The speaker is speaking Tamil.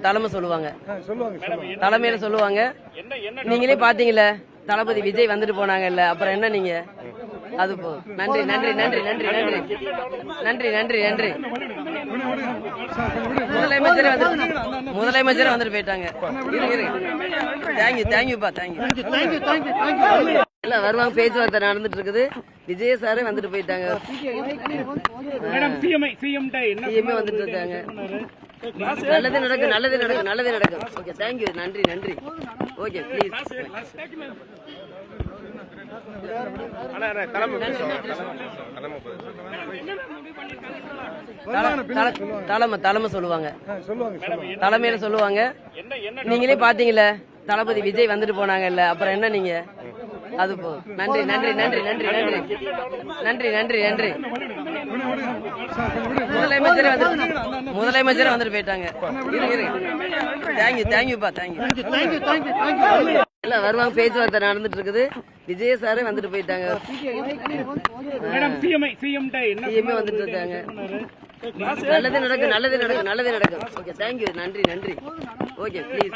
தலைமை சொல்லுவாங்க, தலைமையில சொல்லுவாங்க. நீங்களே பாத்தீங்கல்ல, தளபதி விஜய் வந்துட்டு போனாங்கல்ல, அப்புறம் என்ன நீங்க அது போ. நன்றி நன்றி நன்றி நன்றி நன்றி நன்றி நன்றி நன்றி. முதலமைச்சரே வந்துட்டு போயிட்டாங்க. தேங்க்யூ தேங்க்யூப்பா, தேங்க்யூ. எல்லாம் வருவாங்க, பேச்சுவார்த்தை நடந்துட்டு இருக்குது. விஜய் சாரே வந்துட்டு போயிட்டாங்க. சிஎம் வந்துட்டு இருக்காங்க. நல்லது நடக்கும், நல்லது நடக்கும், நல்லது நடக்கும். ஓகே, தேங்க்யூ, நன்றி நன்றி. Okay, please. தலைமை சொல்லுவாங்க, தலைமையில சொல்லுவாங்க. நீங்களே பாத்தீங்கல்ல, தளபதி விஜய் வந்துட்டு போனாங்கல்ல, அப்புறம் என்ன நீங்க அது போ. நன்றி நன்றி நன்றி நன்றி நன்றி நன்றி நன்றி நன்றி. முதலமைச்சரே வந்துட்டு போயிட்டாங்க. தேங்க்யூ தேங்க்யூப்பா, தேங்க்யூ. எல்லாம் வருவாங்க, பேச்சுவார்த்தை நடந்துட்டு இருக்குது. விஜய் சாரே வந்துட்டு போயிட்டாங்க. சிஎம் வந்துட்டு இருக்காங்க. நல்லது நடக்கும், நல்லது நடக்கும், நல்லது நடக்கும். ஓகே, தேங்க்யூ, நன்றி நன்றி. Okay, please.